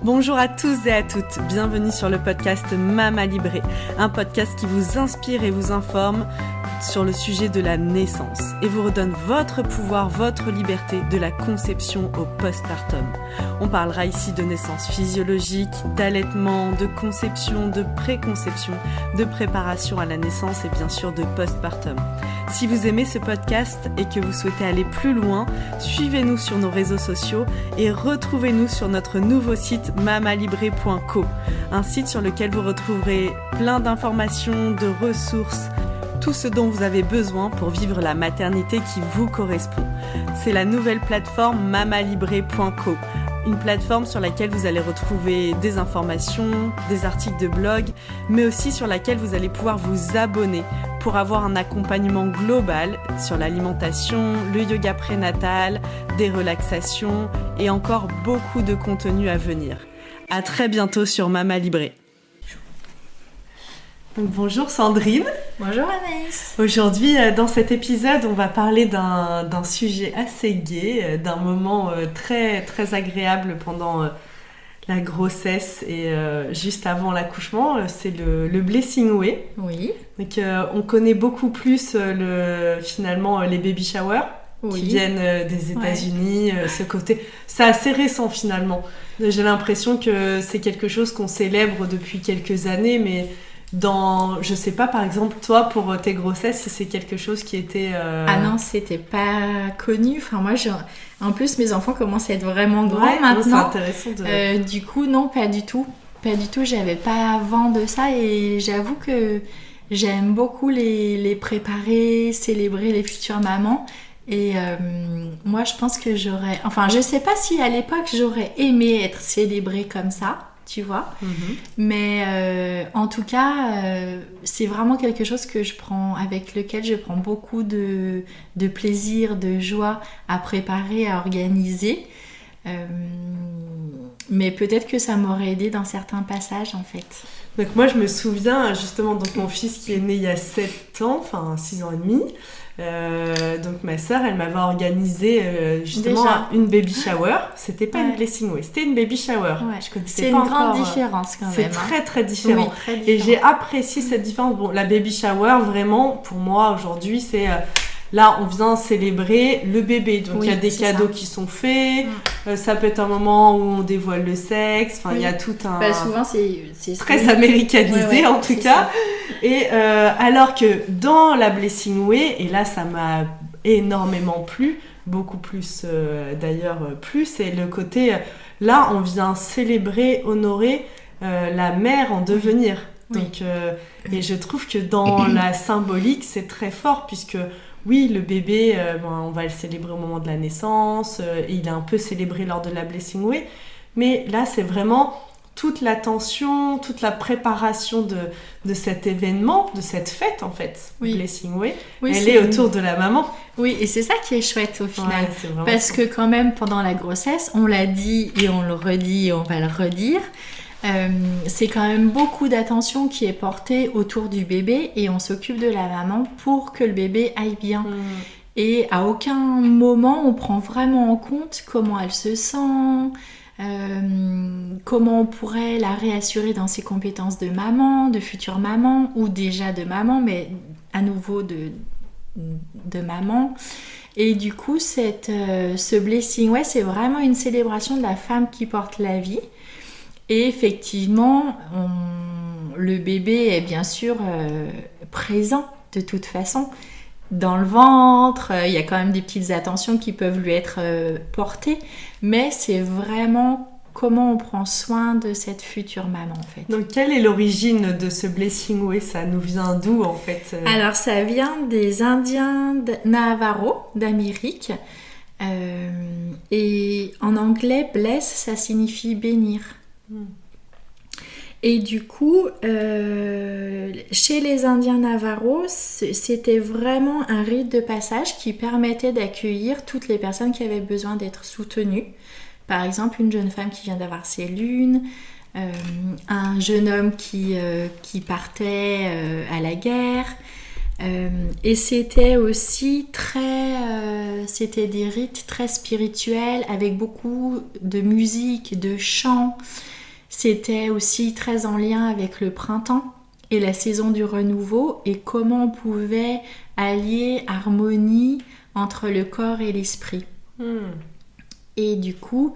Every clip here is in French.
Bonjour à tous et à toutes, bienvenue sur le podcast Mama Libré, un podcast qui vous inspire et vous informe sur le sujet de la naissance et vous redonne votre pouvoir, votre liberté de la conception au postpartum. On parlera ici de naissance physiologique, d'allaitement, de conception, de préconception, de préparation à la naissance et bien sûr de postpartum. Si vous aimez ce podcast et que vous souhaitez aller plus loin, suivez-nous sur nos réseaux sociaux et retrouvez-nous sur notre nouveau site mamalibré.co, un site sur lequel vous retrouverez plein d'informations, de ressources, tout ce dont vous avez besoin pour vivre la maternité qui vous correspond. C'est la nouvelle plateforme mamalibré.co, une plateforme sur laquelle vous allez retrouver des informations, des articles de blog, mais aussi sur laquelle vous allez pouvoir vous abonner pour avoir un accompagnement global sur l'alimentation, le yoga prénatal, des relaxations et encore beaucoup de contenu à venir. À très bientôt sur Mama Libré. Donc, bonjour Sandrine. Bonjour Anaïs. Aujourd'hui, dans cet épisode, on va parler d'un sujet assez gai, d'un moment très, très agréable pendant la grossesse et juste avant l'accouchement. C'est le Blessing Way. Oui. Donc, on connaît beaucoup plus finalement les baby showers qui viennent des États-Unis. Ce côté, c'est assez récent finalement. J'ai l'impression que c'est quelque chose qu'on célèbre depuis quelques années, mais je sais pas, par exemple, toi, pour tes grossesses, si c'est quelque chose qui était... Ah non, c'était pas connu. Enfin, moi, en plus, mes enfants commencent à être vraiment grands maintenant. C'est intéressant du coup, non, pas du tout. Pas du tout, j'avais pas vent de ça et j'avoue que j'aime beaucoup les préparer, célébrer les futures mamans. Et moi, je pense que j'aurais... Enfin, je sais pas si à l'époque, j'aurais aimé être célébrée comme ça. Tu vois, mais en tout cas, c'est vraiment quelque chose avec lequel je prends beaucoup de plaisir, de joie à préparer, à organiser. Mais peut-être que ça m'aurait aidé dans certains passages en fait. Donc moi je me souviens justement, donc mon fils qui est né il y a 7 ans, enfin 6 ans et demi, donc ma sœur elle m'avait organisé justement une baby shower. C'était pas une blessing way, c'était une baby shower. Je connaissais c'est pas une grande encore, différence quand même. C'est très très différent. Oui, très différent. Et j'ai apprécié cette différence. Bon, la baby shower vraiment pour moi aujourd'hui c'est... Là, on vient célébrer le bébé. Donc, il y a des cadeaux qui sont faits. Ça peut être un moment où on dévoile le sexe. Enfin, il y a tout un... souvent, c'est très américanisé, en tout cas. Ça. Et alors que dans la Blessing Way, et là, ça m'a énormément plu, beaucoup plus d'ailleurs, c'est le côté... là, on vient célébrer, honorer la mère en devenir. Donc, et je trouve que dans la symbolique, c'est très fort, puisque... Oui, le bébé, on va le célébrer au moment de la naissance, et il est un peu célébré lors de la Blessing Way, mais là, c'est vraiment toute l'attention, toute la préparation de cet événement, de cette fête, en fait, Blessing Way, elle est autour de la maman. Oui, et c'est ça qui est chouette au final, parce que quand même, pendant la grossesse, on l'a dit et on le redit et on va le redire, c'est quand même beaucoup d'attention qui est portée autour du bébé et on s'occupe de la maman pour que le bébé aille bien. Et à aucun moment on prend vraiment en compte comment elle se sent, comment on pourrait la réassurer dans ses compétences de maman, de future maman ou déjà de maman, mais à nouveau de maman. Et du coup, ce Blessing Way, c'est vraiment une célébration de la femme qui porte la vie. Et effectivement, le bébé est bien sûr présent de toute façon. Dans le ventre, il y a quand même des petites attentions qui peuvent lui être portées. Mais c'est vraiment comment on prend soin de cette future maman en fait. Donc quelle est l'origine de ce Blessing Way ? Ça nous vient d'où en fait ? Alors ça vient des Indiens Navajo d'Amérique. Et en anglais, bless, ça signifie bénir. Et du coup, chez les Indiens Navajo, c'était vraiment un rite de passage qui permettait d'accueillir toutes les personnes qui avaient besoin d'être soutenues. Par exemple, une jeune femme qui vient d'avoir ses lunes, un jeune homme qui partait à la guerre, Et c'était aussi c'était des rites très spirituels avec beaucoup de musique, de chants. C'était aussi très en lien avec le printemps et la saison du renouveau et comment on pouvait allier harmonie entre le corps et l'esprit. Et du coup,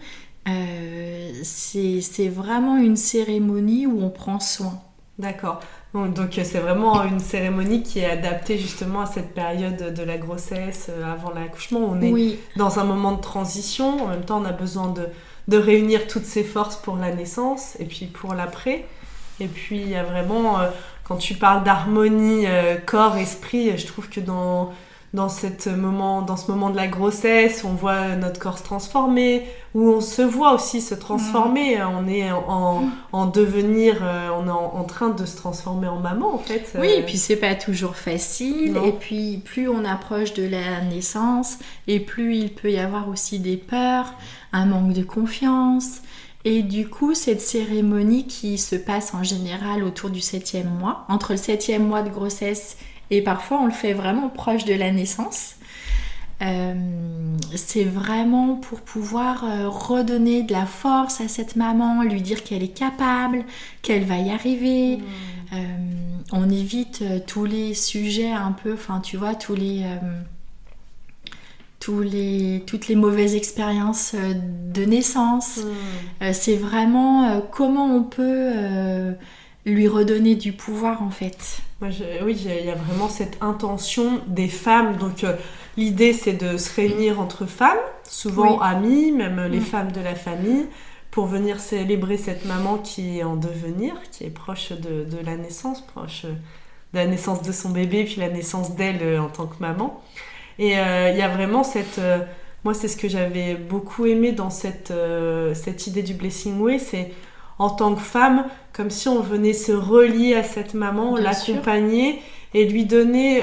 c'est vraiment une cérémonie où on prend soin. D'accord. Donc c'est vraiment une cérémonie qui est adaptée justement à cette période de la grossesse, avant l'accouchement. On est dans un moment de transition. En même temps, on a besoin de réunir toutes ses forces pour la naissance et puis pour l'après. Et puis il y a vraiment, quand tu parles d'harmonie corps-esprit, je trouve que dans ce moment de la grossesse, on voit notre corps se transformer, où on se voit aussi se transformer. On est en devenir, on est en train de se transformer en maman en fait. Oui, et puis c'est pas toujours facile. Non. Et puis plus on approche de la naissance, et plus il peut y avoir aussi des peurs, un manque de confiance. Et du coup, cette cérémonie qui se passe en général autour du 7e mois, entre le 7e mois de grossesse et parfois on le fait vraiment proche de la naissance, c'est vraiment pour pouvoir redonner de la force à cette maman, lui dire qu'elle est capable, qu'elle va y arriver. On évite tous les sujets un peu, enfin tu vois, toutes les mauvaises expériences de naissance. C'est vraiment comment on peut lui redonner du pouvoir en fait. Oui, il y a vraiment cette intention des femmes. Donc l'idée c'est de se réunir entre femmes, souvent amies, même les femmes de la famille, pour venir célébrer cette maman qui est en devenir, qui est proche de la naissance, proche de la naissance de son bébé, puis la naissance d'elle en tant que maman. Et il y a vraiment moi c'est ce que j'avais beaucoup aimé dans cette idée du Blessing Way, c'est en tant que femme, comme si on venait se relier à cette maman, l'accompagner et lui donner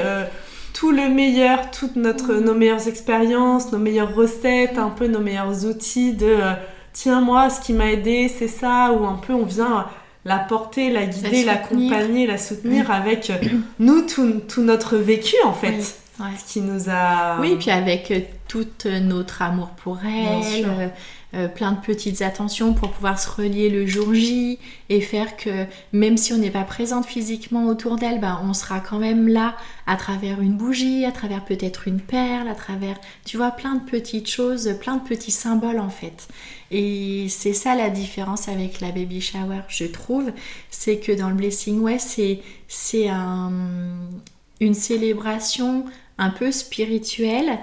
tout le meilleur, toutes nos meilleures expériences, nos meilleures recettes, un peu nos meilleurs outils de tiens moi ce qui m'a aidé c'est ça, ou un peu on vient la porter, la guider, l'accompagner, la soutenir avec nous tout notre vécu en fait. Ce qui nous a... Oui, puis avec tout notre amour pour elle, plein de petites attentions pour pouvoir se relier le jour J et faire que même si on n'est pas présente physiquement autour d'elle, on sera quand même là à travers une bougie, à travers peut-être une perle, à travers, tu vois, plein de petites choses, plein de petits symboles en fait. Et c'est ça la différence avec la baby shower, je trouve, c'est que dans le Blessing Way, c'est une célébration un peu spirituelle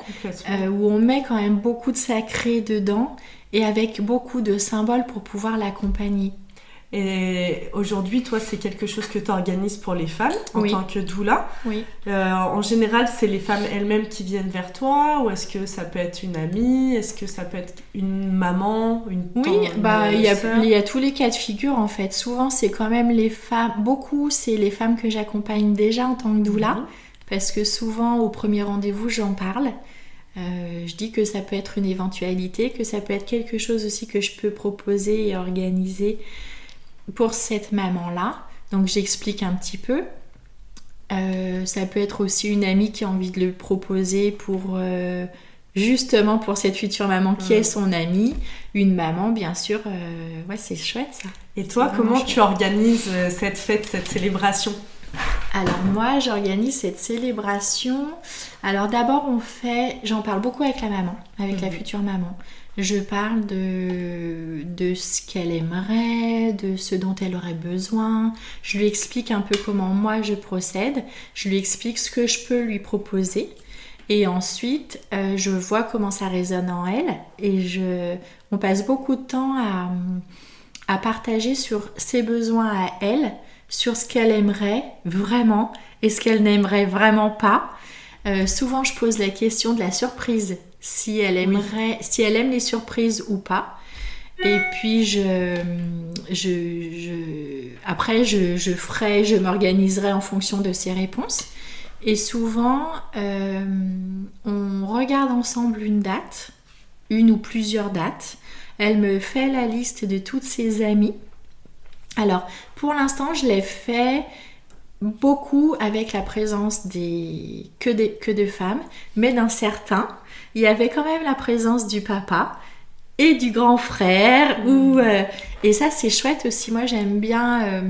où on met quand même beaucoup de sacré dedans et avec beaucoup de symboles pour pouvoir l'accompagner. Et aujourd'hui, toi, c'est quelque chose que tu organises pour les femmes en tant que doula. Oui. En général, c'est les femmes elles-mêmes qui viennent vers toi, ou est-ce que ça peut être une amie, est-ce que ça peut être une maman, une tante, il y a tous les cas de figure en fait. Souvent, c'est quand même les femmes, c'est les femmes que j'accompagne déjà en tant que doula. Parce que souvent, au premier rendez-vous, j'en parle. Je dis que ça peut être une éventualité, que ça peut être quelque chose aussi que je peux proposer et organiser pour cette maman-là. Donc, j'explique un petit peu. Ça peut être aussi une amie qui a envie de le proposer pour... justement pour cette future maman qui est son amie. Une maman, bien sûr. C'est chouette, ça. Et toi, comment tu organises cette fête, cette célébration ? Alors moi, j'organise cette célébration. Alors d'abord, j'en parle beaucoup avec la maman, avec la future maman. Je parle de ce qu'elle aimerait, de ce dont elle aurait besoin. Je lui explique un peu comment moi je procède. Je lui explique ce que je peux lui proposer. Et ensuite, je vois comment ça résonne en elle. Et on passe beaucoup de temps à partager sur ses besoins à elle, sur ce qu'elle aimerait vraiment et ce qu'elle n'aimerait vraiment pas. Souvent, je pose la question de la surprise, si elle aime les surprises ou pas. Et puis, après, je m'organiserai en fonction de ses réponses. Et souvent, on regarde ensemble une date, une ou plusieurs dates. Elle me fait la liste de toutes ses amies. Alors, pour l'instant, je l'ai fait beaucoup avec la présence que de femmes, mais dans certains, il y avait quand même la présence du papa et du grand frère. Et ça, c'est chouette aussi. Moi, j'aime bien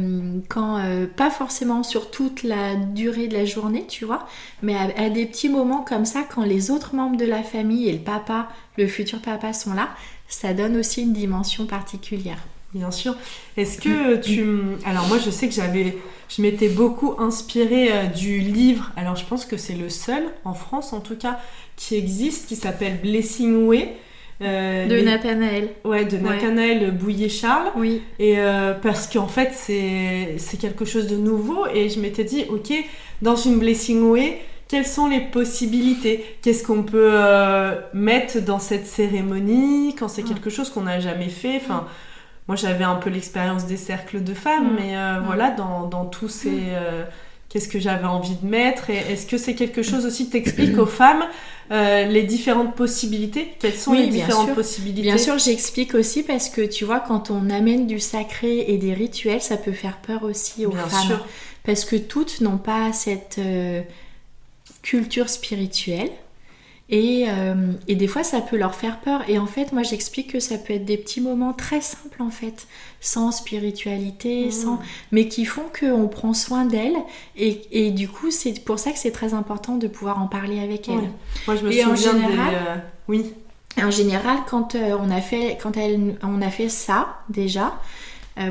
quand, pas forcément sur toute la durée de la journée, tu vois, mais à des petits moments comme ça, quand les autres membres de la famille et le papa, le futur papa sont là, ça donne aussi une dimension particulière. Bien sûr. Est-ce que Alors moi, je sais que je m'étais beaucoup inspirée du livre, alors je pense que c'est le seul, en France en tout cas, qui existe, qui s'appelle Blessing Way. De Nathanaël. Ouais, de Nathanaël Bouillet-Charles. Oui. Et parce qu'en fait, c'est quelque chose de nouveau. Et je m'étais dit, ok, dans une Blessing Way, quelles sont les possibilités ? Qu'est-ce qu'on peut mettre dans cette cérémonie quand c'est quelque chose qu'on n'a jamais fait ? Enfin, moi, j'avais un peu l'expérience des cercles de femmes, mais voilà, dans tous ces... qu'est-ce que j'avais envie de mettre ? Et est-ce que c'est quelque chose aussi que t'expliques aux femmes les différentes possibilités ? Quelles sont les différentes possibilités ? Bien sûr, j'explique aussi parce que tu vois, quand on amène du sacré et des rituels, ça peut faire peur aussi aux femmes. Sûr. Parce que toutes n'ont pas cette culture spirituelle. Et des fois, ça peut leur faire peur. Et en fait, moi, j'explique que ça peut être des petits moments très simples, en fait, sans spiritualité, mais qui font qu'on prend soin d'elles. Et du coup, c'est pour ça que c'est très important de pouvoir en parler avec elles. Moi, je me souviens Oui. En général, quand on a fait ça, déjà...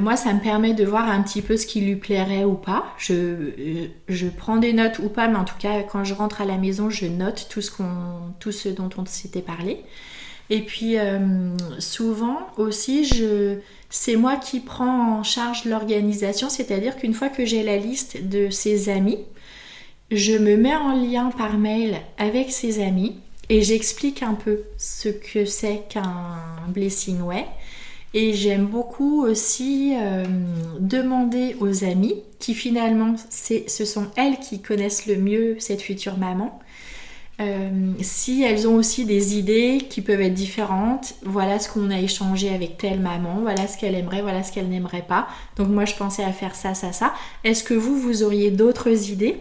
moi, ça me permet de voir un petit peu ce qui lui plairait ou pas. Je prends des notes ou pas, mais en tout cas, quand je rentre à la maison, je note tout ce dont on s'était parlé. Et puis, souvent aussi, c'est moi qui prends en charge l'organisation, c'est-à-dire qu'une fois que j'ai la liste de ses amis, je me mets en lien par mail avec ses amis et j'explique un peu ce que c'est qu'un Blessing Way. Et j'aime beaucoup aussi demander aux amies, qui finalement, ce sont elles qui connaissent le mieux cette future maman, si elles ont aussi des idées qui peuvent être différentes. Voilà ce qu'on a échangé avec telle maman, voilà ce qu'elle aimerait, voilà ce qu'elle n'aimerait pas. Donc moi, je pensais à faire ça, ça, ça. Est-ce que vous auriez d'autres idées ?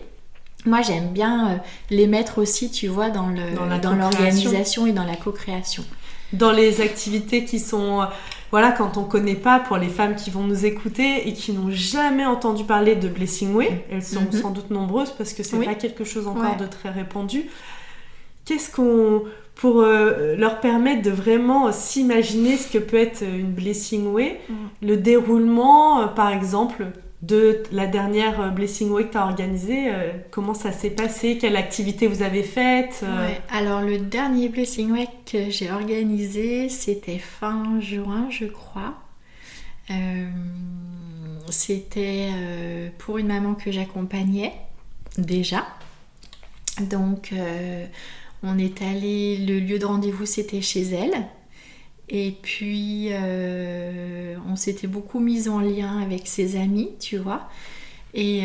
Moi, j'aime bien les mettre aussi, tu vois, dans l'organisation et dans la co-création. Dans les activités qui sont... Voilà, quand on ne connaît pas, pour les femmes qui vont nous écouter et qui n'ont jamais entendu parler de Blessing Way, elles sont sans doute nombreuses parce que c'est pas quelque chose encore de très répandu. Qu'est-ce qu'on... Pour leur permettre de vraiment s'imaginer ce que peut être une Blessing Way, le déroulement, par exemple, de la dernière Blessing Way que tu as organisée, comment ça s'est passé ? Quelle activité vous avez faite ? Alors, le dernier Blessing Way que j'ai organisé, c'était fin juin, je crois. C'était pour une maman que j'accompagnais déjà. Donc, on est allé, le lieu de rendez-vous, c'était chez elle. Et puis, on s'était beaucoup mis en lien avec ses amis, tu vois. Et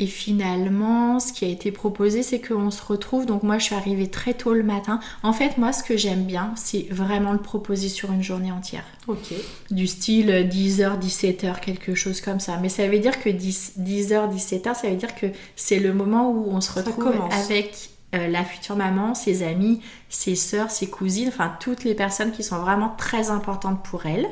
finalement, ce qui a été proposé, c'est qu'on se retrouve. Donc moi, je suis arrivée très tôt le matin. En fait, moi, ce que j'aime bien, c'est vraiment le proposer sur une journée entière. Ok. Du style 10h, 17h, quelque chose comme ça. Mais ça veut dire que 10h, 17h, ça veut dire que c'est le moment où on se retrouve avec... la future maman, ses amis, ses sœurs, ses cousines, enfin toutes les personnes qui sont vraiment très importantes pour elle.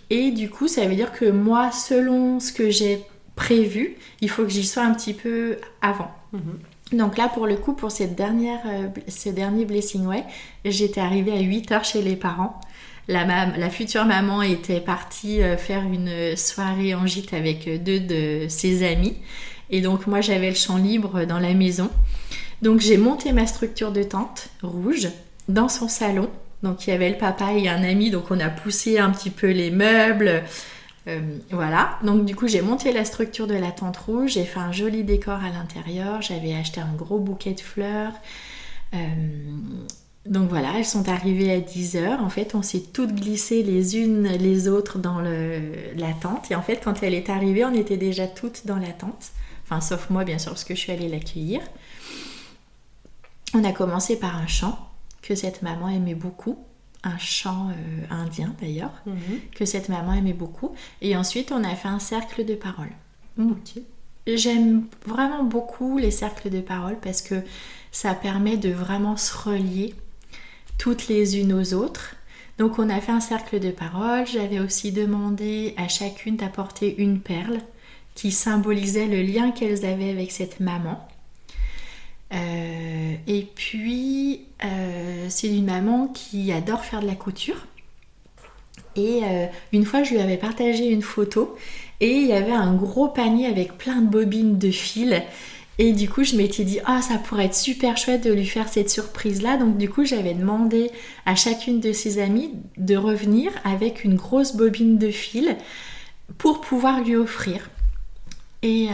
Et du coup, ça veut dire que moi, selon ce que j'ai prévu, il faut que j'y sois un petit peu avant. Donc là, pour le coup, pour ce dernier Blessing Way, j'étais arrivée à 8h chez les parents. La future maman était partie faire une soirée en gîte avec 2 de ses amis. Et donc moi j'avais le champ libre dans la maison. Donc j'ai monté ma structure de tente rouge dans son salon. Donc il y avait le papa et un ami, donc on a poussé un petit peu les meubles. Voilà. Donc du coup j'ai monté la structure de la tente rouge, j'ai fait un joli décor à l'intérieur, j'avais acheté un gros bouquet de fleurs. Donc voilà, elles sont arrivées à 10h. En fait, on s'est toutes glissées les unes les autres dans la tente. Et en fait, quand elle est arrivée, on était déjà toutes dans la tente. Enfin, sauf moi, bien sûr, parce que je suis allée l'accueillir. On a commencé par un chant que cette maman aimait beaucoup. Un chant indien, d'ailleurs, que cette maman aimait beaucoup. Et ensuite, on a fait un cercle de paroles. Ok. J'aime vraiment beaucoup les cercles de parole parce que ça permet de vraiment se relier toutes les unes aux autres. Donc on a fait un cercle de parole. J'avais aussi demandé à chacune d'apporter une perle qui symbolisait le lien qu'elles avaient avec cette maman. Et puis c'est une maman qui adore faire de la couture. Et une fois je lui avais partagé une photo et il y avait un gros panier avec plein de bobines de fil. Et du coup, je m'étais dit, ça pourrait être super chouette de lui faire cette surprise-là. Donc du coup, j'avais demandé à chacune de ses amies de revenir avec une grosse bobine de fil pour pouvoir lui offrir. Et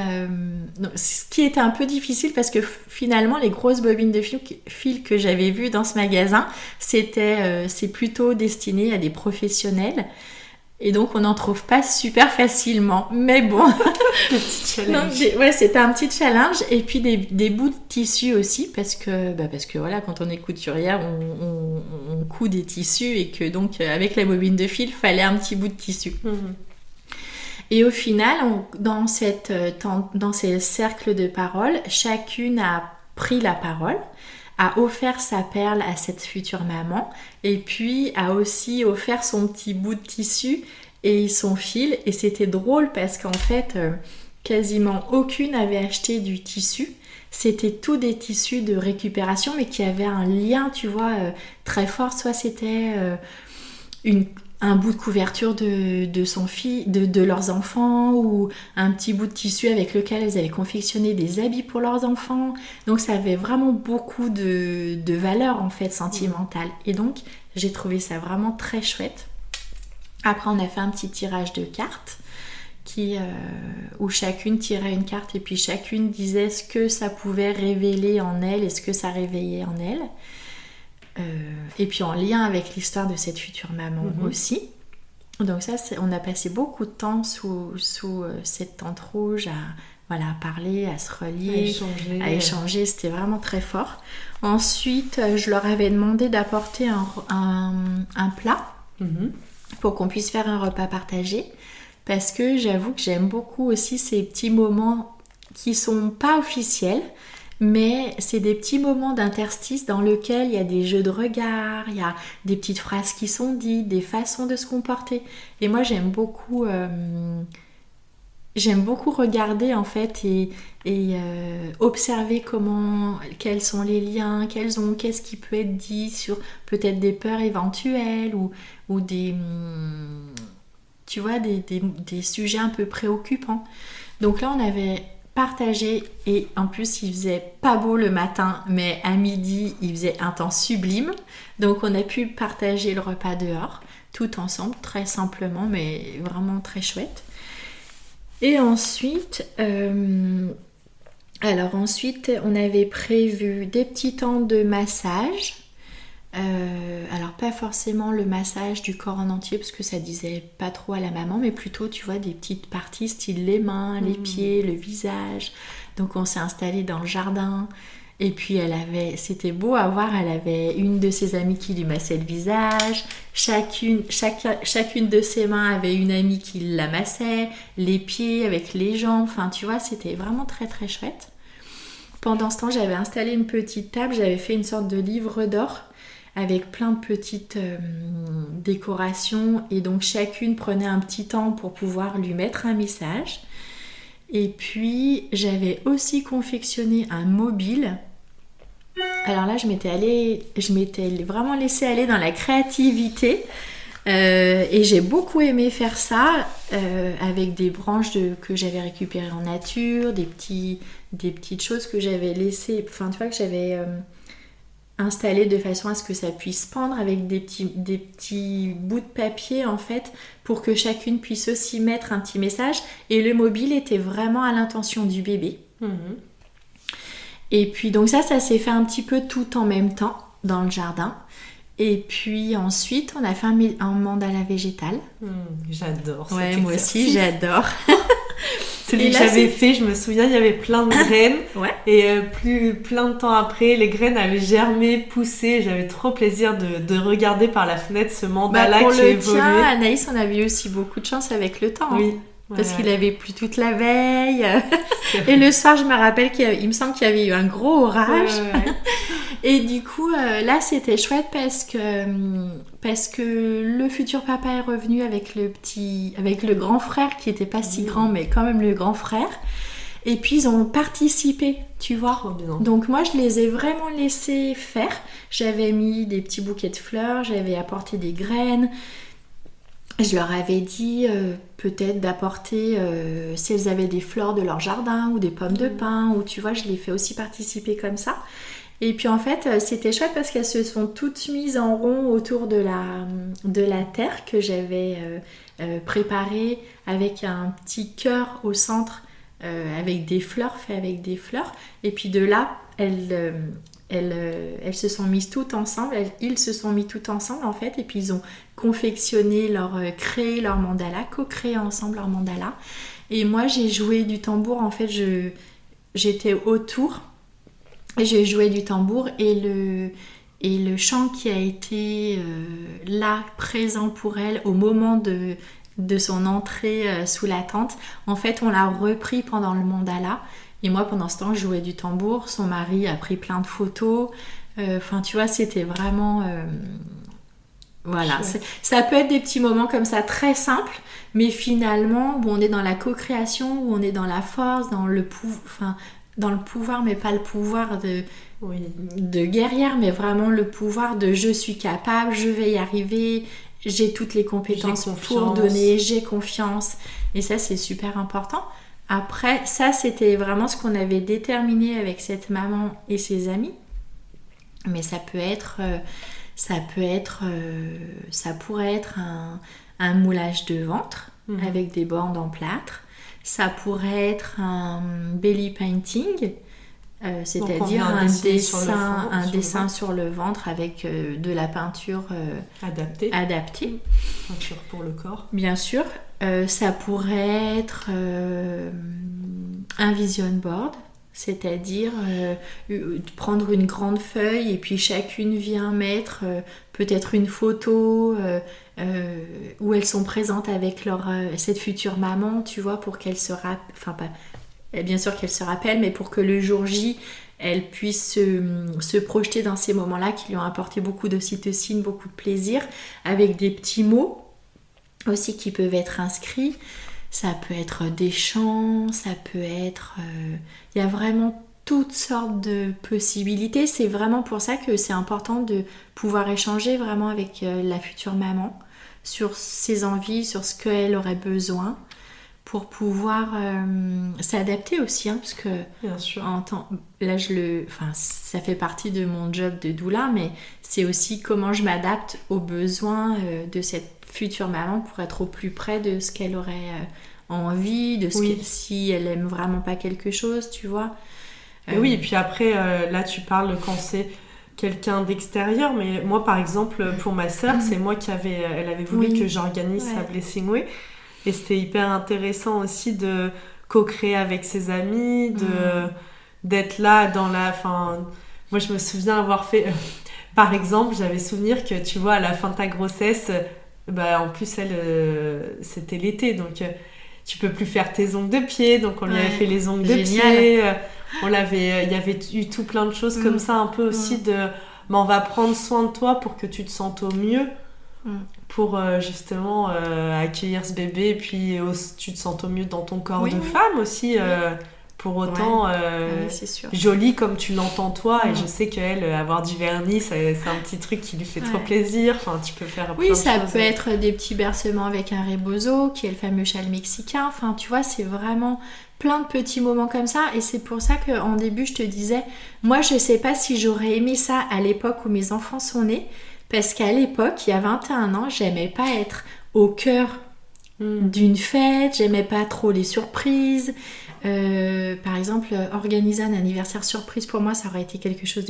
ce qui était un peu difficile parce que finalement, les grosses bobines de fil que j'avais vues dans ce magasin, c'est plutôt destiné à des professionnels. Et donc on n'en trouve pas super facilement, mais bon. Petit challenge. Donc, c'était un petit challenge. Et puis des bouts de tissu aussi, parce que voilà, quand on est couturière, on coud des tissus et que donc avec la bobine de fil, il fallait un petit bout de tissu. Et au final, dans ces cercles de parole, chacune a pris la parole, a offert sa perle à cette future maman et puis a aussi offert son petit bout de tissu et son fil. Et c'était drôle parce qu'en fait, quasiment aucune avait acheté du tissu. C'était tous des tissus de récupération mais qui avaient un lien, tu vois, très fort. Soit c'était un bout de couverture de leurs enfants ou un petit bout de tissu avec lequel elles avaient confectionné des habits pour leurs enfants. Donc ça avait vraiment beaucoup de valeur en fait sentimentale. Et donc j'ai trouvé ça vraiment très chouette. Après on a fait un petit tirage de cartes où chacune tirait une carte et puis chacune disait ce que ça pouvait révéler en elle et ce que ça réveillait en elle. Et puis en lien avec l'histoire de cette future maman aussi. Donc ça, on a passé beaucoup de temps sous cette tente rouge à parler, à se relier, à échanger. C'était vraiment très fort. Ensuite, je leur avais demandé d'apporter un plat pour qu'on puisse faire un repas partagé. Parce que j'avoue que j'aime beaucoup aussi ces petits moments qui sont pas officiels, mais c'est des petits moments d'interstice dans lesquels il y a des jeux de regard, il y a des petites phrases qui sont dites, des façons de se comporter. Et moi, j'aime beaucoup regarder en fait et observer quels sont les liens, qu'est-ce qui peut être dit sur peut-être des peurs éventuelles ou des, tu vois, des sujets un peu préoccupants. Donc là, on avait partagé et en plus il faisait pas beau le matin mais à midi il faisait un temps sublime, donc on a pu partager le repas dehors tout ensemble très simplement mais vraiment très chouette. Et ensuite on avait prévu des petits temps de massage. Alors pas forcément le massage du corps en entier parce que ça disait pas trop à la maman, mais plutôt tu vois des petites parties style les mains, les pieds, le visage. Donc on s'est installé dans le jardin et puis c'était beau à voir, elle avait une de ses amies qui lui massait le visage, chacune de ses mains avait une amie qui la massait, les pieds avec les jambes, enfin tu vois c'était vraiment très très chouette. Pendant ce temps j'avais installé une petite table, j'avais fait une sorte de livre d'or avec plein de petites décorations et donc chacune prenait un petit temps pour pouvoir lui mettre un message. Et puis j'avais aussi confectionné un mobile. Alors là je m'étais vraiment laissée aller dans la créativité et j'ai beaucoup aimé faire ça avec des branches que j'avais récupérées en nature, des petites choses que j'avais laissées, enfin tu vois que j'avais installé de façon à ce que ça puisse pendre avec des petits bouts de papier en fait pour que chacune puisse aussi mettre un petit message et le mobile était vraiment à l'intention du bébé. Et puis donc ça s'est fait un petit peu tout en même temps dans le jardin et puis ensuite on a fait un mandala végétal. J'adore cet exercice. Moi aussi j'adore. Celui que j'avais fait, je me souviens, il y avait plein de graines. Ouais. Et plein de temps après, les graines avaient germé, poussé. J'avais trop plaisir de regarder par la fenêtre ce mandala qui évoluait. Pour le tien, Anaïs, on avait eu aussi beaucoup de chance avec le temps. Oui. parce qu'il avait plu toute la veille. Et le soir, je me rappelle qu'il me semble qu'il y avait eu un gros orage. Et du coup, là, c'était chouette parce que le futur papa est revenu avec le grand frère qui n'était pas si grand, mais quand même le grand frère. Et puis, ils ont participé, tu vois. Trop bien. Donc, moi, je les ai vraiment laissés faire. J'avais mis des petits bouquets de fleurs, j'avais apporté des graines. Je leur avais dit peut-être d'apporter, si elles avaient des fleurs de leur jardin ou des pommes de pin, ou tu vois, je les fais aussi participer comme ça. Et puis en fait, c'était chouette parce qu'elles se sont toutes mises en rond autour de la terre que j'avais préparée avec un petit cœur au centre avec des fleurs, fait avec des fleurs. Et puis de là, elles se sont mises toutes ensemble, ils se sont mis toutes ensemble en fait, et puis ils ont confectionné créé leur mandala, co-créé ensemble leur mandala. Et moi j'ai joué du tambour, en fait j'étais autour, j'ai joué du tambour et le chant qui a été là, présent pour elle au moment de son entrée sous la tente, en fait on l'a repris pendant le mandala. Et moi, pendant ce temps, je jouais du tambour. Son mari a pris plein de photos. Enfin, tu vois, c'était vraiment... voilà. Ça peut être des petits moments comme ça, très simples. Mais finalement, où on est dans la co-création, où on est dans la force, dans le pouvoir, mais pas le pouvoir de guerrière, mais vraiment le pouvoir de je suis capable, je vais y arriver, j'ai toutes les compétences pour donner, j'ai confiance. Et ça, c'est super important. Après, ça, c'était vraiment ce qu'on avait déterminé avec cette maman et ses amis. Mais ça pourrait être un moulage de ventre avec des bandes en plâtre. Ça pourrait être un belly painting, c'est-à-dire un dessin sur le ventre avec de la peinture adaptée. Peinture pour le corps. Bien sûr. Ça pourrait être un vision board, c'est-à-dire prendre une grande feuille et puis chacune vient mettre peut-être une photo où elles sont présentes avec cette future maman, tu vois, pour qu'elle se rappelle, enfin pas, bien sûr qu'elle se rappelle, mais pour que le jour J, elle puisse se projeter dans ces moments-là qui lui ont apporté beaucoup d'ocytocine, beaucoup de plaisir, avec des petits mots aussi qui peuvent être inscrits. Ça peut être des chants, ça peut être... Il y a vraiment toutes sortes de possibilités. C'est vraiment pour ça que c'est important de pouvoir échanger vraiment avec la future maman sur ses envies, sur ce qu'elle aurait besoin pour pouvoir s'adapter aussi, hein, parce que bien sûr. Là ça fait partie de mon job de doula, mais c'est aussi comment je m'adapte aux besoins de cette future maman pour être au plus près de ce qu'elle aurait envie, de si elle aime vraiment pas quelque chose, tu vois. Oui, et puis après, là tu parles quand c'est quelqu'un d'extérieur, mais moi par exemple, pour ma sœur, c'est moi elle avait voulu que j'organise sa Blessing Way, et c'était hyper intéressant aussi de co-créer avec ses amis, d'être là dans la... Enfin, moi je me souviens avoir fait... par exemple, j'avais souvenir que tu vois, à la fin de ta grossesse... en plus elle c'était l'été, donc tu peux plus faire tes ongles de pied, donc on lui avait fait les ongles de pied, il y avait eu tout plein de choses comme ça, un peu aussi de on va prendre soin de toi pour que tu te sentes au mieux, pour justement accueillir ce bébé, et puis tu te sentes au mieux dans ton corps de femme aussi, pour autant c'est sûr. jolie comme tu l'entends toi, et je sais qu'elle, avoir du vernis, c'est un petit truc qui lui fait trop plaisir. Enfin, tu peux faire plein de choses. Ça peut être des petits bercements avec un rebozo, qui est le fameux châle mexicain. Enfin, tu vois, c'est vraiment plein de petits moments comme ça, et c'est pour ça qu'en début je te disais, moi je sais pas si j'aurais aimé ça à l'époque où mes enfants sont nés, parce qu'à l'époque, il y a 21 ans, j'aimais pas être au cœur d'une fête, j'aimais pas trop les surprises. Par exemple, organiser un anniversaire surprise, pour moi ça aurait été quelque chose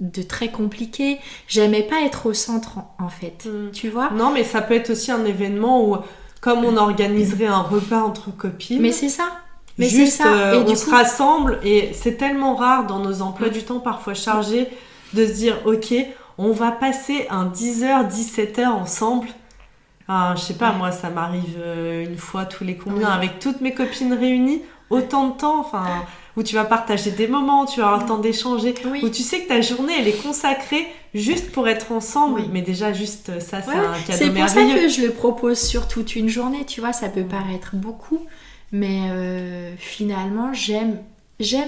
de très compliqué. J'aimais pas être au centre en fait, tu vois. Non, mais ça peut être aussi un événement où, comme on organiserait un repas entre copines, mais c'est ça. Mais juste c'est ça. Et on se rassemble, et c'est tellement rare dans nos emplois du temps parfois chargés de se dire ok, on va passer un 10h, 17h ensemble. Je sais pas, moi, ça m'arrive une fois tous les combien, avec toutes mes copines réunies, autant de temps, où tu vas partager des moments, tu vas avoir le temps d'échanger, où tu sais que ta journée, elle est consacrée juste pour être ensemble. Mais déjà, juste ça, c'est un cadeau merveilleux. C'est pour ça que je le propose sur toute une journée, tu vois, ça peut paraître beaucoup, mais finalement, j'aime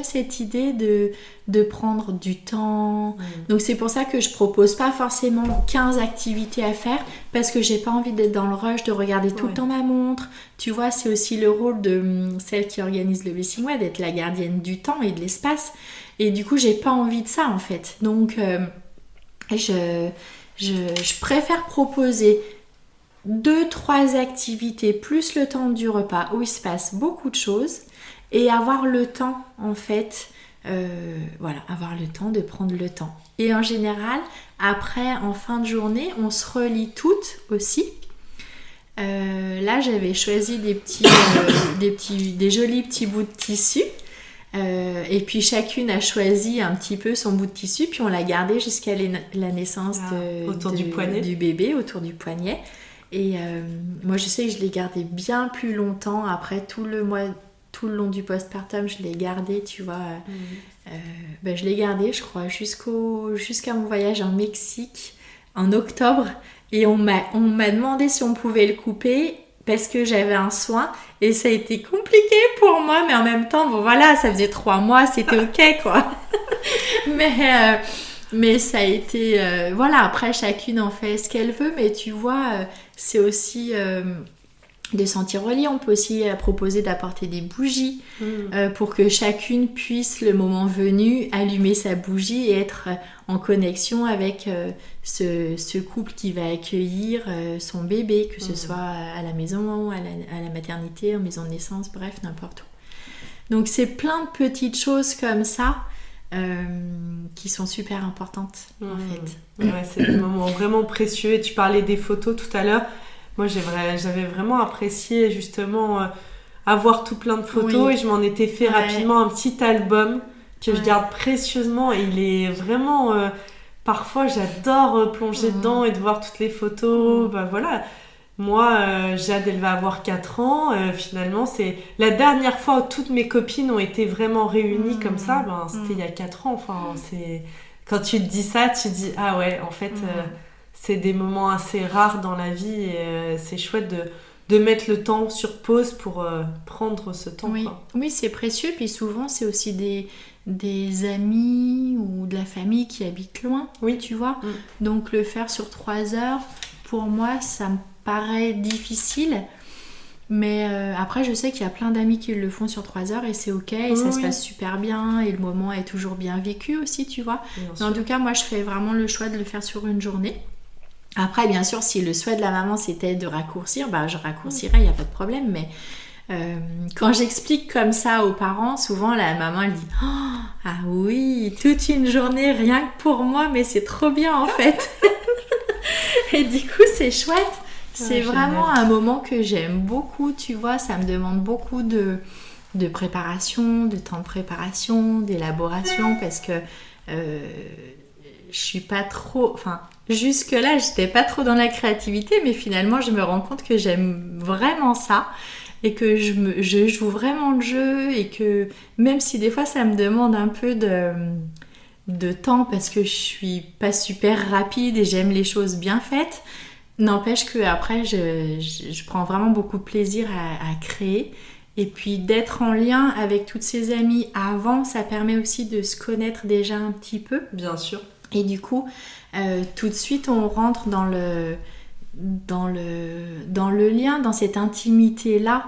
cette idée de prendre du temps. Donc c'est pour ça que je propose pas forcément 15 activités à faire, parce que j'ai pas envie d'être dans le rush, de regarder tout le temps ma montre. Tu vois, c'est aussi le rôle de celle qui organise le Blessing Way, d'être la gardienne du temps et de l'espace. Et du coup, j'ai pas envie de ça en fait. Donc je préfère proposer 2-3 activités plus le temps du repas où il se passe beaucoup de choses, et avoir le temps en fait, avoir le temps de prendre le temps. Et en général, après, en fin de journée, on se relie toutes aussi. Là, j'avais choisi des jolis petits bouts de tissu. Et puis chacune a choisi un petit peu son bout de tissu, puis on l'a gardé jusqu'à la naissance du bébé, autour du poignet. Et moi, je sais que je l'ai gardé bien plus longtemps après tout le long du postpartum, je l'ai gardé, tu vois. Je l'ai gardé, je crois, jusqu'à mon voyage en Mexique en octobre. Et on m'a demandé si on pouvait le couper parce que j'avais un soin. Et ça a été compliqué pour moi, mais en même temps, bon voilà, ça faisait 3 mois, c'était ok, quoi. Mais ça a été... après, chacune en fait ce qu'elle veut, mais tu vois, c'est aussi... de sentir relié. On peut aussi proposer d'apporter des bougies pour que chacune puisse, le moment venu, allumer sa bougie et être en connexion avec ce couple qui va accueillir son bébé, que ce soit à la maison, à la maternité, en maison de naissance, bref, n'importe où. Donc c'est plein de petites choses comme ça qui sont super importantes en fait. Ouais, c'est des moments vraiment précieux. Et tu parlais des photos tout à l'heure. Moi, j'avais vraiment apprécié justement avoir tout plein de photos, et je m'en étais fait rapidement un petit album que je garde précieusement, et il est vraiment... parfois, j'adore plonger dedans et de voir toutes les photos. Voilà. Moi, Jade, elle va avoir 4 ans. Finalement, c'est la dernière fois où toutes mes copines ont été vraiment réunies comme ça. C'était il y a 4 ans. Enfin, quand tu te dis ça, tu te dis « Ah ouais, en fait... c'est des moments assez rares dans la vie, et c'est chouette de mettre le temps sur pause pour prendre ce temps. Oui, c'est précieux. Puis souvent, c'est aussi des amis ou de la famille qui habitent loin, tu vois. Donc, le faire sur 3 heures, pour moi, ça me paraît difficile. Mais après, je sais qu'il y a plein d'amis qui le font sur 3 heures et c'est ok, et ça se passe super bien, et le moment est toujours bien vécu aussi, tu vois. Mais en tout cas, moi, je fais vraiment le choix de le faire sur une journée. Après, bien sûr, si le souhait de la maman c'était de raccourcir, je raccourcirai, il n'y a pas de problème. Mais quand j'explique comme ça aux parents, souvent la maman elle dit « Ah oui, toute une journée rien que pour moi, mais c'est trop bien en fait !» Et du coup, c'est chouette. C'est vraiment un moment que j'aime beaucoup, tu vois. Ça me demande beaucoup de préparation, de temps de préparation, d'élaboration, parce que je suis pas trop... Jusque-là, j'étais pas trop dans la créativité, mais finalement, je me rends compte que j'aime vraiment ça, et que je joue vraiment le jeu, et que même si des fois ça me demande un peu de temps parce que je suis pas super rapide et j'aime les choses bien faites, n'empêche que après je prends vraiment beaucoup de plaisir à créer. Et puis d'être en lien avec toutes ces amies avant, ça permet aussi de se connaître déjà un petit peu. Bien sûr. Et du coup, tout de suite, on rentre dans le lien, dans cette intimité-là,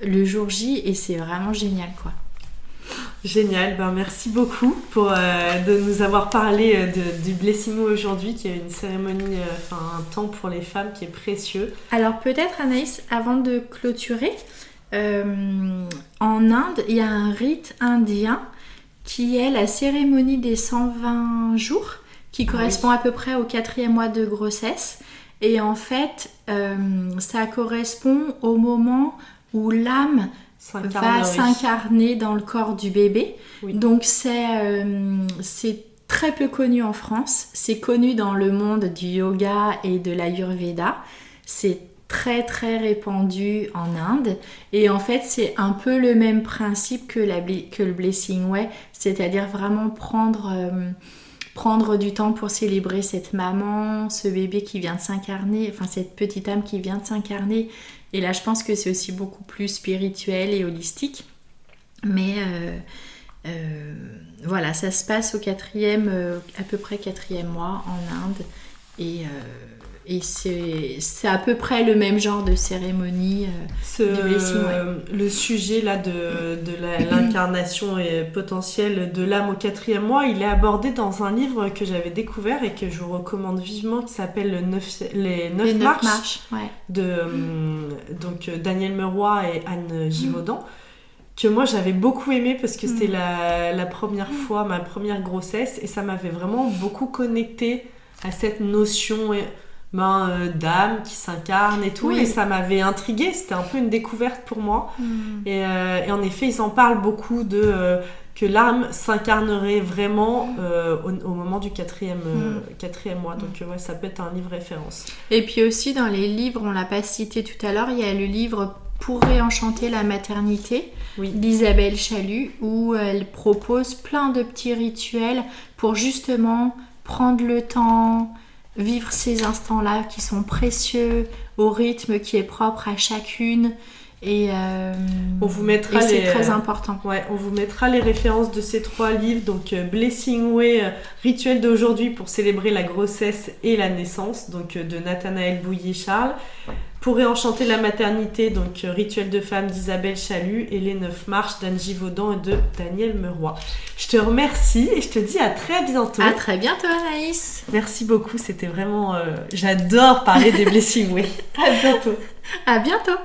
le jour J, et c'est vraiment génial, quoi. Génial, merci beaucoup de nous avoir parlé du Blessing Way aujourd'hui, qui est une cérémonie, un temps pour les femmes qui est précieux. Alors peut-être, Anaïs, avant de clôturer, en Inde, il y a un rite indien qui est la cérémonie des 120 jours, qui correspond à peu près au 4e mois de grossesse. Et en fait, ça correspond au moment où l'âme va s'incarner dans le corps du bébé. Oui. Donc c'est très peu connu en France. C'est connu dans le monde du yoga et de l'Ayurveda. C'est très très répandu en Inde. Et en fait, c'est un peu le même principe que le Blessing Way, c'est-à-dire vraiment prendre du temps pour célébrer cette maman, ce bébé qui vient de s'incarner, enfin cette petite âme qui vient de s'incarner. Et là, je pense que c'est aussi beaucoup plus spirituel et holistique. Mais voilà, ça se passe au à peu près 4e mois en Inde. Et c'est à peu près le même genre de cérémonie du Blessing Way. Le sujet là de l'incarnation potentielle de l'âme au 4e mois, il est abordé dans un livre que j'avais découvert et que je vous recommande vivement, qui s'appelle Les 9 marches ouais. de donc Daniel Meroy et Anne Givaudan, que moi j'avais beaucoup aimé parce que c'était la première fois, ma première grossesse, et ça m'avait vraiment beaucoup connecté à cette notion d'âme qui s'incarne et tout, et ça m'avait intriguée, c'était un peu une découverte pour moi. Et en effet ils en parlent beaucoup que l'âme s'incarnerait vraiment au moment du 4e mois, donc ça peut être un livre référence. Et puis aussi dans les livres, on l'a pas cité tout à l'heure, il y a le livre Pour réenchanter la maternité d'Isabelle Chalut, où elle propose plein de petits rituels pour justement prendre le temps, vivre ces instants-là qui sont précieux, au rythme qui est propre à chacune. Et c'est très important. On vous mettra les références de ces 3 livres, donc Blessing Way, rituel d'aujourd'hui pour célébrer la grossesse et la naissance, donc de Nathanaël Bouilly-Charles. Pour réenchanter la maternité, donc rituel de femme d'Isabelle Chalut, et les 9 marches d'Anne Givaudan et de Daniel Meroy. Je te remercie et je te dis à très bientôt. À très bientôt Anaïs. Merci beaucoup, c'était vraiment... j'adore parler des Blessing Way. À bientôt. À bientôt.